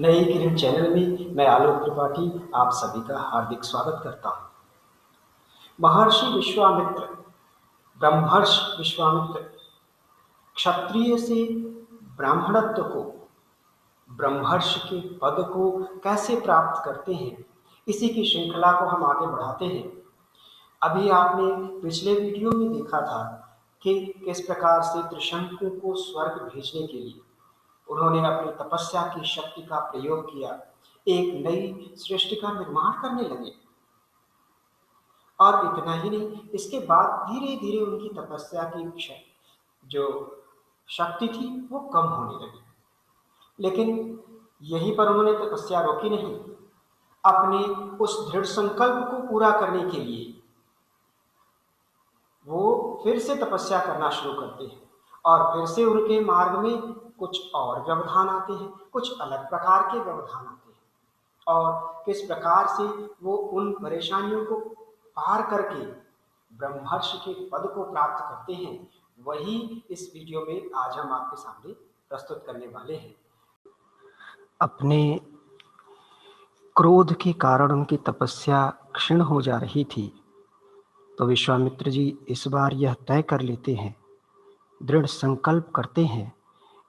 नई किरण चैनल में मैं आलोक त्रिपाठी आप सभी का हार्दिक स्वागत करता हूँ। महर्षि विश्वामित्र, ब्रह्मर्ष विश्वामित्र क्षत्रिय से ब्राह्मणत्व को, ब्रह्मर्ष के पद को कैसे प्राप्त करते हैं, इसी की श्रृंखला को हम आगे बढ़ाते हैं। अभी आपने पिछले वीडियो में देखा था कि किस प्रकार से त्रिशंकु को स्वर्ग भेजने के लिए उन्होंने अपनी तपस्या की शक्ति का प्रयोग किया, एक नई सृष्टि का निर्माण करने लगे। और इतना ही नहीं, इसके बाद धीरे धीरे उनकी तपस्या की जो शक्ति थी वो कम होने लगी। लेकिन यहीं पर उन्होंने तपस्या रोकी नहीं। अपने उस दृढ़ संकल्प को पूरा करने के लिए वो फिर से तपस्या करना शुरू करते हैं और फिर से उनके मार्ग में कुछ और व्यवधान आते हैं, कुछ अलग प्रकार के व्यवधान आते हैं। और किस प्रकार से वो उन परेशानियों को पार करके ब्रह्मर्षि के पद को प्राप्त करते हैं, वही इस वीडियो में आज हम आपके सामने प्रस्तुत करने वाले हैं। अपने क्रोध के कारण उनकी तपस्या क्षीण हो जा रही थी, तो विश्वामित्र जी इस बार यह तय कर लेते हैं, दृढ़ संकल्प करते हैं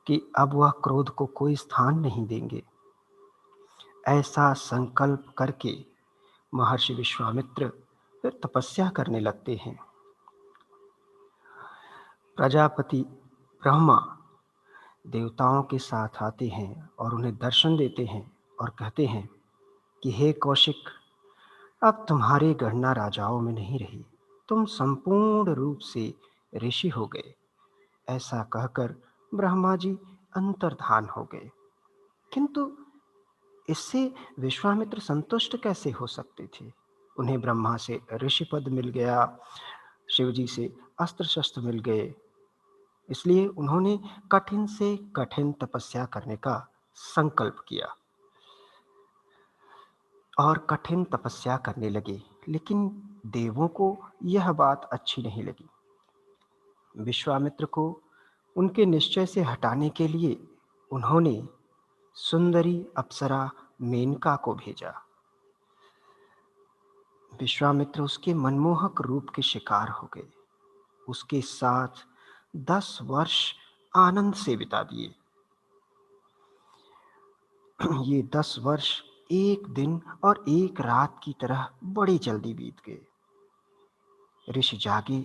कि अब वह क्रोध को कोई स्थान नहीं देंगे। ऐसा संकल्प करके महर्षि विश्वामित्र फिर तपस्या करने लगते हैं। प्रजापति ब्रह्मा देवताओं के साथ आते हैं और उन्हें दर्शन देते हैं और कहते हैं कि हे कौशिक, अब तुम्हारी गणना राजाओं में नहीं रही, तुम संपूर्ण रूप से ऋषि हो गए। ऐसा कहकर ब्रह्मा जी अंतर्धान हो गए। किंतु इससे विश्वामित्र संतुष्ट कैसे हो सकते थे? उन्हें ब्रह्मा से ऋषि पद मिल गया, शिव जी से अस्त्र शस्त्र मिल गए, इसलिए उन्होंने कठिन से कठिन तपस्या करने का संकल्प किया और कठिन तपस्या करने लगे। लेकिन देवों को यह बात अच्छी नहीं लगी। विश्वामित्र को उनके निश्चय से हटाने के लिए उन्होंने सुंदरी अप्सरा मेनका को भेजा। विश्वामित्र उसके मनमोहक रूप के शिकार हो गए। उसके साथ 10 वर्ष आनंद से बिता दिए। ये 10 वर्ष एक दिन और एक रात की तरह बड़ी जल्दी बीत गए। ऋषि जागे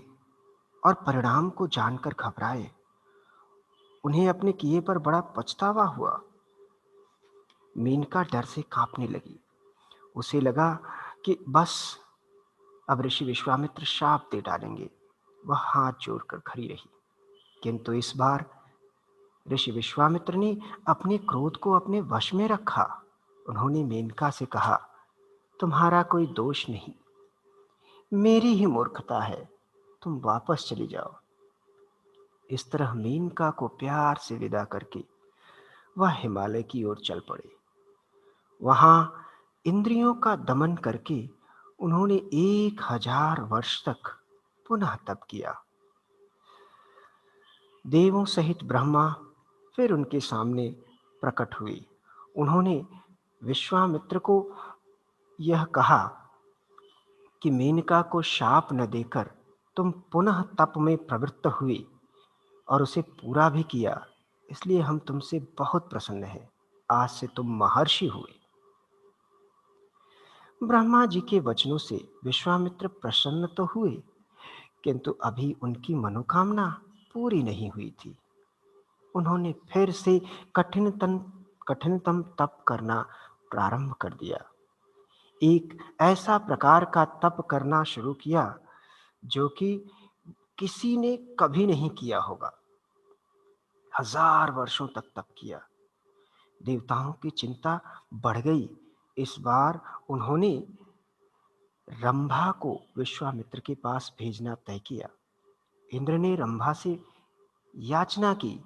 और परिणाम को जानकर घबराए। उन्हें अपने किए पर बड़ा पछतावा हुआ। मेनका डर से कांपने लगी। उसे लगा कि बस अब ऋषि विश्वामित्र शाप दे डालेंगे। वह हाथ जोड़कर खड़ी रही, किंतु इस बार ऋषि विश्वामित्र ने अपने क्रोध को अपने वश में रखा। उन्होंने मेनका से कहा, तुम्हारा कोई दोष नहीं, मेरी ही मूर्खता है, तुम वापस चली जाओ। इस तरह मेनका को प्यार से विदा करके वह हिमालय की ओर चल पड़े। वहां इंद्रियों का दमन करके उन्होंने 1000 वर्ष तक पुनः तप किया। देवों सहित ब्रह्मा फिर उनके सामने प्रकट हुए। उन्होंने विश्वामित्र को यह कहा कि मेनका को शाप न देकर तुम पुनः तप में प्रवृत्त हुए और उसे पूरा भी किया, इसलिए हम तुमसे बहुत प्रसन्न हैं। आज से तुम महर्षि हुए। ब्रह्मा जी के वचनों से विश्वामित्र प्रसन्न तो हुए, किंतु अभी उनकी मनोकामना पूरी नहीं हुई थी। उन्होंने फिर से कठिनतम तप करना प्रारंभ कर दिया। एक ऐसा प्रकार का तप करना शुरू किया जो कि किसी ने कभी नहीं किया होगा। 1000 वर्षों तक तप किया। देवताओं की चिंता बढ़ गई। इस बार उन्होंने रंभा को विश्वामित्र के पास भेजना तय किया। इंद्र ने रंभा से याचना की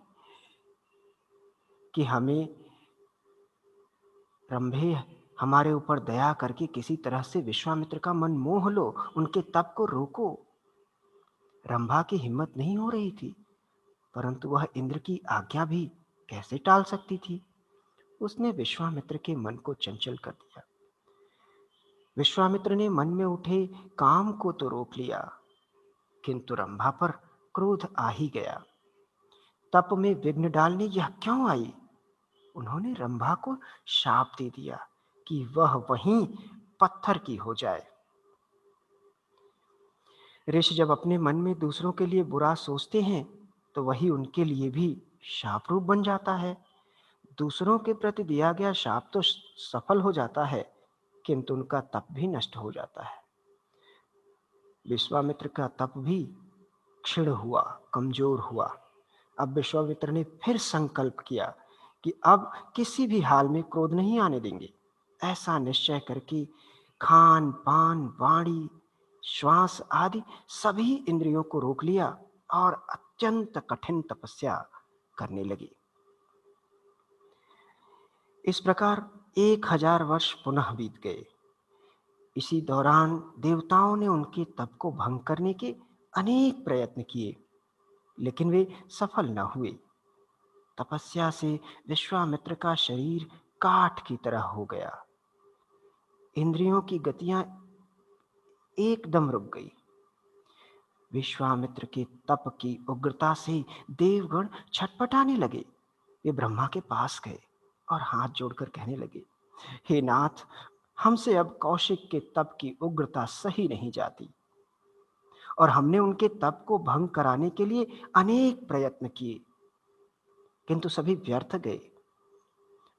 कि हमें रंभे हमारे ऊपर दया करके किसी तरह से विश्वामित्र का मन मोह लो, उनके तप को रोको। रंभा की हिम्मत नहीं हो रही थी, परंतु वह इंद्र की आज्ञा भी कैसे टाल सकती थी। उसने विश्वामित्र के मन को चंचल कर दिया। विश्वामित्र ने मन में उठे काम को तो रोक लिया, किंतु रंभा पर क्रोध आ ही गया। तप में विघ्न डालने यह क्यों आई? उन्होंने रंभा को शाप दे दिया कि वह वहीं पत्थर की हो जाए। ऋषि जब अपने मन में दूसरों के लिए बुरा सोचते हैं तो वही उनके लिए भी शाप रूप बन जाता है। दूसरों के प्रति दिया गया शाप तो सफल हो जाता है, किंतु उनका तप भी नष्ट हो जाता है। विश्वामित्र का तप भी क्षीण हुआ, कमजोर हुआ। अब विश्वामित्र ने फिर संकल्प किया कि अब किसी भी हाल में क्रोध नहीं आने देंगे। ऐसा निश्चय करके खान पान, वाणी, श्वास आदि सभी इंद्रियों को रोक लिया और अत्यंत कठिन तपस्या करने लगे। इस प्रकार 1000 वर्ष पुनः बीत गए। इसी दौरान देवताओं ने उनके तप को भंग करने के अनेक प्रयत्न किए, लेकिन वे सफल न हुए। तपस्या से विश्वामित्र का शरीर काठ की तरह हो गया। इंद्रियों की गतियां एकदम रुक गई। विश्वामित्र के तप की उग्रता से देवगण छटपटाने लगे। वे ब्रह्मा के पास गए और हाथ जोड़कर कहने लगे, हे नाथ, हमसे अब कौशिक के तप की उग्रता सही नहीं जाती और हमने उनके तप को भंग कराने के लिए अनेक प्रयत्न किए, किंतु सभी व्यर्थ गए।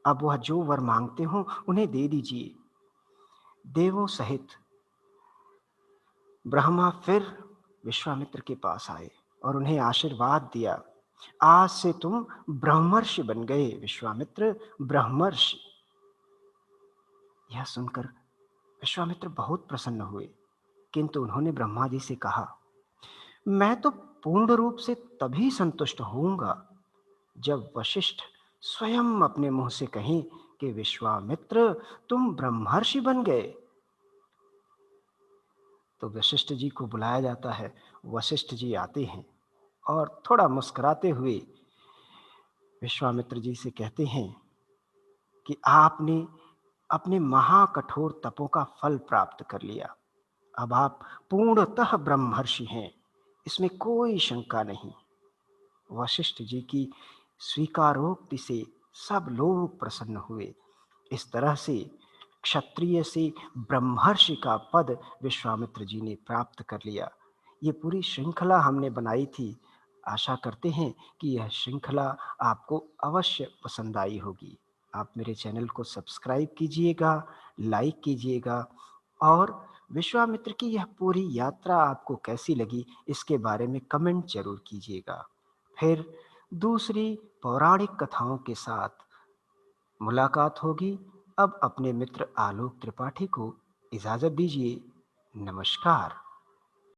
अब वह जो वर मांगते हो उन्हें दे दीजिए। देवों सहित ब्रह्मा फिर विश्वामित्र के पास आए और उन्हें आशीर्वाद दिया। आज से तुम ब्रह्मर्षि बन गए विश्वामित्र, ब्रह्मर्षि। यह सुनकर विश्वामित्र बहुत प्रसन्न हुए, किंतु उन्होंने ब्रह्मा जी से कहा, मैं तो पूर्ण रूप से तभी संतुष्ट होऊंगा जब वशिष्ठ स्वयं अपने मुंह से कहें कि विश्वामित्र तुम ब्रह्मर्षि बन गए। तो वशिष्ठ जी को बुलाया जाता है। वशिष्ठ जी आते हैं और थोड़ा मुस्कुराते हुए विश्वामित्र जी से कहते हैं कि आपने अपने महाकठोर तपों का फल प्राप्त कर लिया। अब आप पूर्णतः ब्रह्मर्षि हैं, इसमें कोई शंका नहीं। वशिष्ठ जी की स्वीकारोक्ति से सब लोग प्रसन्न हुए। इस तरह से क्षत्रिय से ब्रह्मर्षि का पद विश्वामित्र जी ने प्राप्त कर लिया। ये पूरी श्रृंखला हमने बनाई थी। आशा करते हैं कि यह श्रृंखला आपको अवश्य पसंद आई होगी। आप मेरे चैनल को सब्सक्राइब कीजिएगा, लाइक कीजिएगा और विश्वामित्र की यह पूरी यात्रा आपको कैसी लगी इसके बारे में कमेंट जरूर कीजिएगा। फिर दूसरी पौराणिक कथाओं के साथ मुलाकात होगी। अब अपने मित्र आलोक त्रिपाठी को इजाजत दीजिए। नमस्कार।